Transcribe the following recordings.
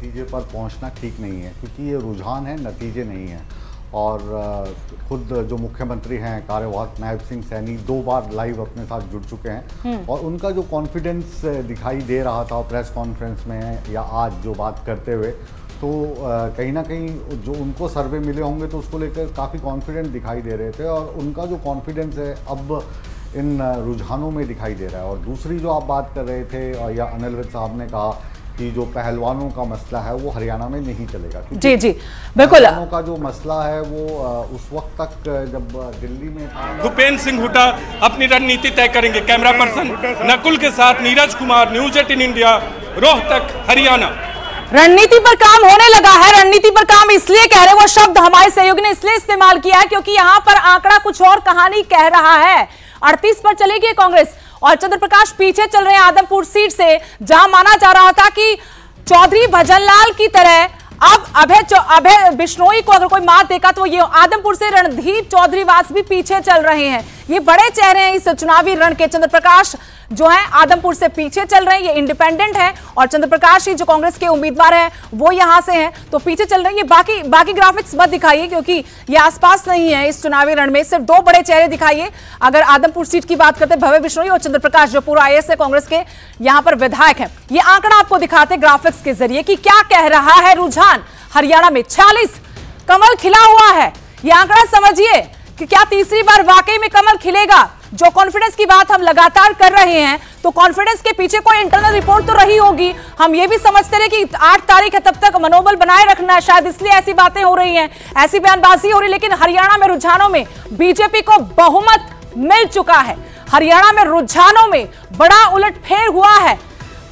नतीजे पर पहुंचना ठीक नहीं है, क्योंकि ये रुझान है, नतीजे नहीं हैं। और खुद जो मुख्यमंत्री हैं कार्यवाहक नायब सिंह सैनी 2 बार लाइव अपने साथ जुड़ चुके हैं और उनका जो कॉन्फिडेंस दिखाई दे रहा था प्रेस कॉन्फ्रेंस में या आज जो बात करते हुए, तो कहीं ना कहीं जो उनको सर्वे मिले होंगे तो उसको लेकर काफ़ी कॉन्फिडेंट दिखाई दे रहे थे और उनका जो कॉन्फिडेंस है अब इन रुझानों में दिखाई दे रहा है। और दूसरी जो आप बात कर रहे थे या अनिल विज साहब ने कहा कि जो पहलवानों का मसला है वो हरियाणा में नहीं चलेगा। जी जी बिल्कुल, पहलवानों का जो मसला है वो उस वक्त तक जब दिल्ली में भूपेंद्र सिंह हुड्डा अपनी रणनीति तय करेंगे। कैमरा पर्सन नकुल के साथ नीरज कुमार, न्यूज 18 इंडिया, रोहतक, हरियाणा। रणनीति पर काम होने लगा है। रणनीति पर काम इसलिए कह रहे, वो शब्द हमारे सहयोगी ने इसलिए इस्तेमाल किया है क्योंकि यहां पर आंकड़ा कुछ और कहानी कह रहा है। 38 पर चलेगी कांग्रेस और चंद्र प्रकाश पीछे चल रहे हैं आदमपुर सीट से, जहां माना जा रहा था कि चौधरी भजनलाल की तरह अब अभय बिश्नोई को अगर कोई मात देगा तो ये आदमपुर से रणदीप चौधरीवास भी पीछे चल रहे हैं। ये बड़े चेहरे हैं इस चुनावी रण के। चंद्र प्रकाश जो है आदमपुर से पीछे चल रहे हैं, ये इंडिपेंडेंट है, और चंद्र प्रकाश ही जो कांग्रेस के उम्मीदवार हैं वो यहां से हैं, तो पीछे चल रहे हैं। ये बाकी ग्राफिक्स मत दिखाइए क्योंकि ये आसपास नहीं है इस चुनावी रण में, सिर्फ 2 बड़े चेहरे दिखाइए। अगर आदमपुर सीट की बात करते हैं, भव्य बिश्नोई और चंद्र प्रकाश जो पूरा आईएएस है, कांग्रेस के यहां पर विधायक हैं। ये आंकड़ा आपको दिखाते ग्राफिक्स के जरिए कि क्या कह रहा है रुझान। हरियाणा में 46 कमल खिला हुआ है। ये आंकड़ा समझिए कि क्या तीसरी बार वाकई में कमल खिलेगा। जो कॉन्फिडेंस की बात हम लगातार कर रहे हैं, तो कॉन्फिडेंस के पीछे कोई इंटरनल रिपोर्ट तो रही होगी। हम ये भी समझते रहे कि 8 तारीख है, तब तक मनोबल बनाए रखना है, शायद इसलिए ऐसी बातें हो रही हैं, ऐसी बयानबाजी हो रही है। लेकिन हरियाणा में रुझानों में बीजेपी को बहुमत मिल चुका है। हरियाणा में रुझानों में बड़ा उलटफेर हुआ है।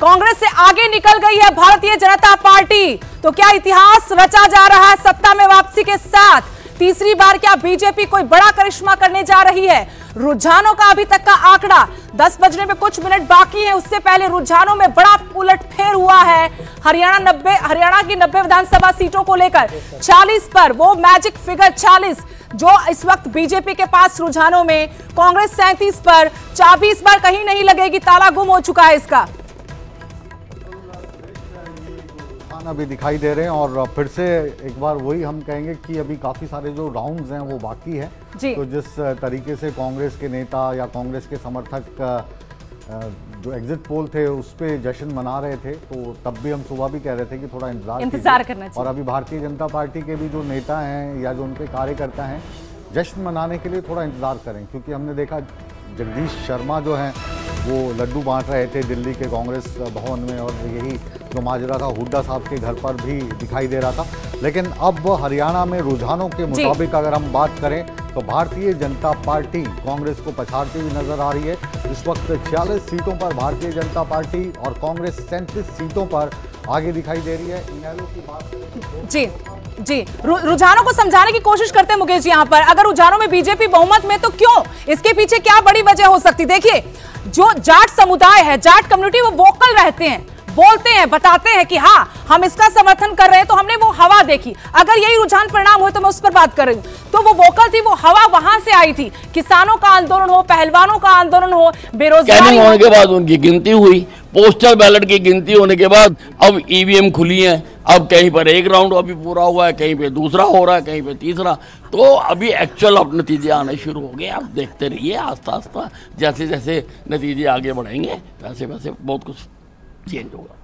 कांग्रेस से आगे निकल गई है भारतीय जनता पार्टी। तो क्या इतिहास रचा जा रहा है सत्ता में वापसी के साथ? तीसरी बार क्या बीजेपी कोई बड़ा करिश्मा करने जा रही है? रुझानों का अभी तक का आंकड़ा 10 बजने में कुछ मिनट बाकी है, उससे पहले रुझानों में बड़ा उलटफेर हुआ है। हरियाणा की 90 विधानसभा सीटों को लेकर 40 पर वो मैजिक फिगर 40 जो इस वक्त बीजेपी के पास रुझानों में, कांग्रेस 37 पर, चाबी इस बार कहीं नहीं लगेगी, ताला गुम हो चुका है इसका। अभी दिखाई दे रहे हैं और फिर से एक बार वही हम कहेंगे कि अभी काफ़ी सारे जो राउंड्स हैं वो बाकी हैं। तो जिस तरीके से कांग्रेस के नेता या कांग्रेस के समर्थक जो एग्जिट पोल थे उस पे जश्न मना रहे थे, तो तब भी हम सुबह भी कह रहे थे कि थोड़ा इंतजार करना चाहिए। और अभी भारतीय जनता पार्टी के भी जो नेता हैं या जो उनके कार्यकर्ता हैं जश्न मनाने के लिए थोड़ा इंतजार करें, क्योंकि हमने देखा जगदीश शर्मा जो हैं वो लड्डू बांट रहे थे दिल्ली के कांग्रेस भवन में, और यही जो माजरा था हुड्डा साहब के घर पर भी दिखाई दे रहा था। लेकिन अब हरियाणा में रुझानों के मुताबिक अगर हम बात करें तो भारतीय जनता पार्टी कांग्रेस को पछाड़ती हुई नजर आ रही है। इस वक्त 46 सीटों पर भारतीय जनता पार्टी और कांग्रेस 37 सीटों पर आगे दिखाई दे रही है। इनेलो की बात जी रुझानों को समझाने की कोशिश करते हैं मुकेश जी। यहाँ पर अगर रुझानों में बीजेपी बहुमत में, तो क्यों, इसके पीछे क्या बड़ी वजह हो सकती? देखिए, जो जाट समुदाय है, जाट कम्युनिटी, वो वोकल रहते हैं, बोलते हैं, बताते हैं कि हाँ हम इसका समर्थन कर रहे हैं। तो हमने वो हवा देखी। अगर यही रुझान परिणाम हो तो मैं उस पर बात कर रही हूँ, तो वो वोकल थी, वो हवा वहां से आई थी। किसानों का आंदोलन हो, पहलवानों का आंदोलन हो, बेरोजगारी होने के बाद उनकी गिनती हुई, पोस्टल बैलेट की गिनती होने के बाद अब ईवीएम खुली है। अब कहीं पर 1 राउंड अभी पूरा हुआ है, कहीं पे दूसरा हो रहा है, कहीं पे तीसरा। तो अभी एक्चुअल अब नतीजे आने शुरू हो गए। आप देखते रहिए, आस्ता आस्ता जैसे जैसे नतीजे आगे बढ़ेंगे वैसे वैसे बहुत कुछ चेंज होगा।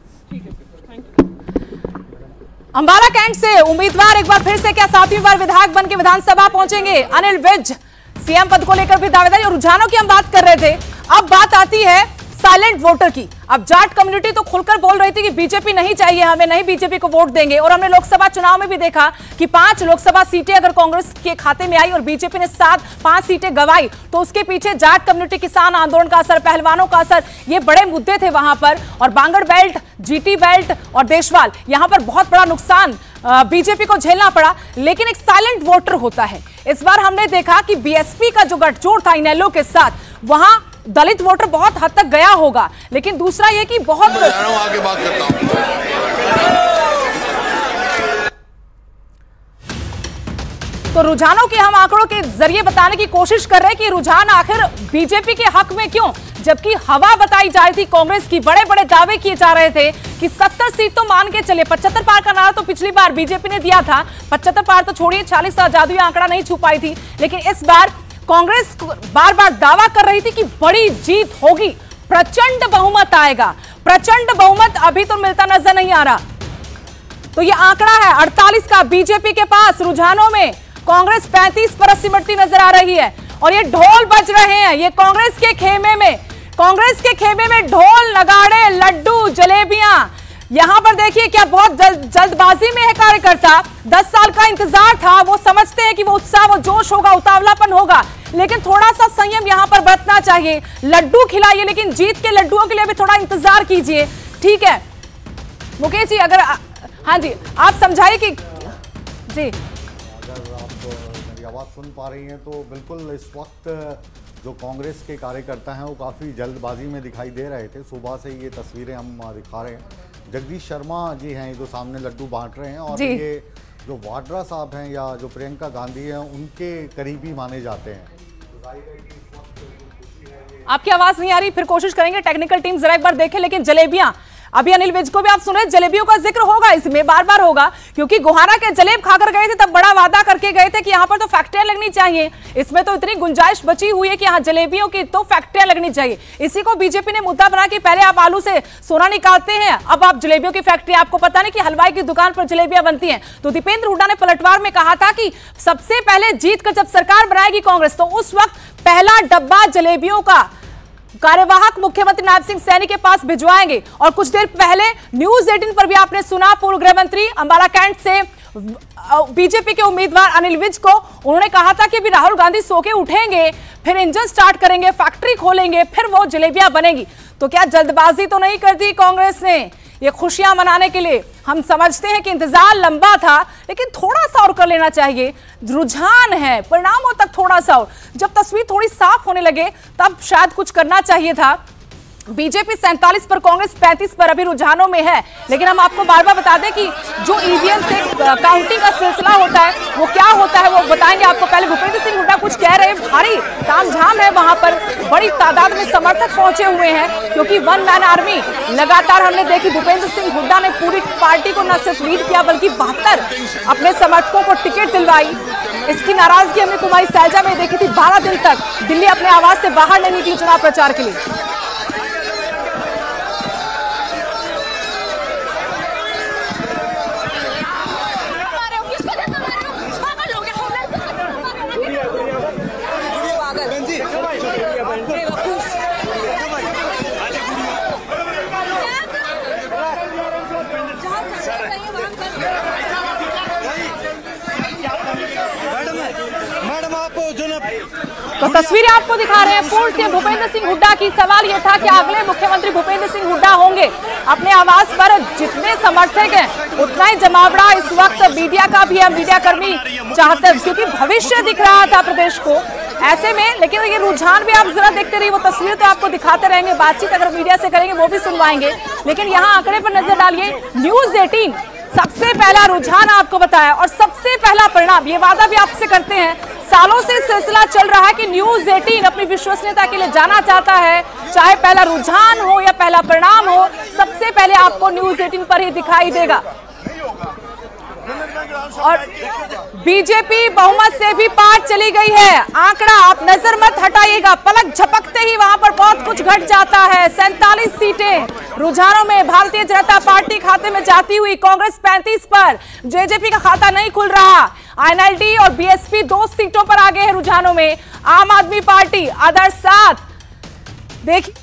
अंबाला कैंट से उम्मीदवार एक बार फिर से क्या 7वीं बार विधायक बन के विधानसभा पहुंचेंगे? अनिल विज सीएम पद को लेकर भी दावेदारी। और रुझानों की हम बात कर रहे थे, अब बात आती है साइलेंट वोटर की। अब जाट कम्युनिटी तो खुलकर बोल रही थी कि बीजेपी नहीं चाहिए, हमें नहीं बीजेपी को वोट देंगे। और हमने लोकसभा चुनाव में भी देखा कि 5 लोकसभा सीटें अगर कांग्रेस के खाते में आई और बीजेपी ने 5 सीटें गंवाई, तो उसके पीछे जाट कम्युनिटी, किसान आंदोलन का असर, पहलवानों का असर, ये बड़े मुद्दे थे वहां पर। और बांगड़ बेल्ट, जीटी बेल्ट और देशवाल, यहां पर बहुत बड़ा नुकसान बीजेपी को झेलना पड़ा। लेकिन एक साइलेंट वोटर होता है। इस बार हमने देखा कि बीएसपी का जो गठजोड़ था इनेलो के साथ, वहां दलित वोटर बहुत हद तक गया होगा। लेकिन दूसरा यह कि बहुत आगे बात करता हूं। तो रुझानों के हम आंकड़ों के जरिए बताने की कोशिश कर रहे हैं कि रुझान आखिर बीजेपी के हक में क्यों। जबकि हवा बताई जा रही थी कांग्रेस की, बड़े बड़े दावे किए जा रहे थे कि 70 सीट तो मान के चले, 75 पार का नारा तो पिछली बार बीजेपी ने दिया था, 75 पार तो छोड़िए, 40 का जादुई आंकड़ा नहीं छू पाई थी, लेकिन इस बार कांग्रेस बार बार दावा कर रही थी कि बड़ी जीत होगी, प्रचंड बहुमत आएगा। प्रचंड बहुमत अभी तो मिलता नजर नहीं आ रहा। तो ये आंकड़ा है 48 का बीजेपी के पास, रुझानों में कांग्रेस 35 पर सिमटती नजर आ रही है। और ये ढोल बज रहे हैं, ये कांग्रेस के खेमे में ढोल, नगाड़े, लड्डू, जलेबियां। यहां पर देखिए क्या बहुत जल्दबाजी में है कार्यकर्ता। 10 साल का इंतजार था, वो समझते हैं कि वो उत्साह, वो जोश होगा, उतावलापन होगा, लेकिन थोड़ा सा संयम यहां पर बरतना चाहिए। लड्डू खिलाइए, लेकिन जीत के लड्डुओं के लिए भी थोड़ा इंतजार कीजिए, ठीक है मुकेश जी? अगर हाँ जी, आप समझाइए कि जी, अगर आप मेरी आवाज़ सुन पा रही हैं तो बिल्कुल इस वक्त जो कांग्रेस के कार्यकर्ता हैं वो काफ़ी जल्दबाजी में दिखाई दे रहे थे। सुबह से ये तस्वीरें हम दिखा रहे हैं। जगदीश शर्मा जी हैं जो सामने लड्डू बांट रहे हैं, और ये जो वाड्रा साहब हैं या जो प्रियंका गांधी हैं उनके करीबी माने जाते हैं। आपकी आवाज़ नहीं आ रही, फिर कोशिश करेंगे, टेक्निकल टीम जरा एक बार देखे। लेकिन जलेबियां, अभी अनिल विज को भी आप सुने, जलेबियों का जिक्र होगा इसमें, बार बार होगा, क्योंकि गोहाना के जलेब खाकर गए थे, तब बड़ा वादा करके गए थे कि यहां पर तो फैक्ट्रियां लगनी चाहिए। इसमें तो इतनी गुंजाइश बची हुई है कि यहां जलेबियों की तो फैक्ट्रियां लगनी चाहिए। इसी को बीजेपी ने मुद्दा बना कि पहले आप आलू से सोना निकालते हैं, अब आप जलेबियों की फैक्ट्री, आपको पता नहीं कि हलवाई की दुकान पर जलेबियां बनती हैं। तो दीपेंद्र हुड्डा ने पलटवार में कहा था कि सबसे पहले जीत कर जब सरकार बनाएगी कांग्रेस, तो उस वक्त पहला डब्बा जलेबियों का कार्यवाहक मुख्यमंत्री नायब सिंह सैनी के पास भिजवाएंगे। और कुछ देर पहले न्यूज 18 पर भी आपने सुना पूर्व गृह मंत्री अंबाला कैंट से बीजेपी के उम्मीदवार अनिल विज को, उन्होंने कहा था कि भी राहुल गांधी सो के उठेंगे, फिर इंजन स्टार्ट करेंगे, फैक्ट्री खोलेंगे, फिर वो जलेबियां बनेगी। तो क्या जल्दबाजी तो नहीं कर दी कांग्रेस ने ये खुशियां मनाने के लिए? हम समझते हैं कि इंतजार लंबा था, लेकिन थोड़ा सा और कर लेना चाहिए। रुझान है, परिणामों तक थोड़ा सा और, जब तस्वीर थोड़ी साफ होने लगे तब शायद कुछ करना चाहिए था। बीजेपी 47 पर, कांग्रेस 35 पर अभी रुझानों में है। लेकिन हम आपको बार बार बता दें कि जो ईवीएम से काउंटिंग का सिलसिला होता है वो क्या होता है वो बताएंगे आपको। पहले भूपेंद्र सिंह हुड्डा कुछ कह रहे हैं, भारी तामझाम है वहां पर, बड़ी तादाद में समर्थक पहुंचे हुए हैं, क्योंकि वन मैन आर्मी लगातार हमने देखी। भूपेंद्र सिंह हुड्डा ने पूरी पार्टी को न सिर्फ लीड किया बल्कि 72 अपने समर्थकों को टिकट दिलवाई। इसकी नाराजगी हमने कुमारी सैलजा में देखी थी। 12 दिन तक दिल्ली अपने आवास से बाहर नहीं निकली चुनाव प्रचार के लिए। तो तस्वीरें आपको दिखा रहे हैं पूर्व सीएम भूपेंद्र सिंह हुड्डा की। सवाल यह था कि अगले मुख्यमंत्री भूपेंद्र सिंह हुड्डा होंगे। अपने आवास पर जितने समर्थक हैं उतना ही जमावड़ा इस वक्त मीडिया का भी है, मीडिया कर्मी चाहते हैं, क्योंकि भविष्य दिख रहा था प्रदेश को ऐसे में। लेकिन ये रुझान भी आप जरा देखते रहिए, वो तस्वीर तो आपको दिखाते रहेंगे, बातचीत अगर मीडिया से करेंगे वो भी सुनवाएंगे। लेकिन यहाँ आंकड़े पर नजर डालिए, न्यूज 18 सबसे पहला रुझान आपको बताया और सबसे पहला परिणाम। ये वादा भी आपसे करते हैं, सालों से सिलसिला चल रहा है कि न्यूज 18 अपनी विश्वसनीयता के लिए जाना चाहता है, चाहे पहला रुझान हो या पहला परिणाम हो, सबसे पहले आपको न्यूज 18 पर ही दिखाई देगा। और बीजेपी बहुमत से भी पार चली गई है। आंकड़ा आप नजर मत हटाइएगा, पलक झपकते ही वहां पर बहुत कुछ घट जाता है। 47 सीटें रुझानों में भारतीय जनता पार्टी खाते में जाती हुई, कांग्रेस 35 पर, जेजेपी का खाता नहीं खुल रहा। आईएनएलडी और बीएसपी 2 सीटों पर आगे है रुझानों में। आम आदमी पार्टी आदर्श 7। देखिए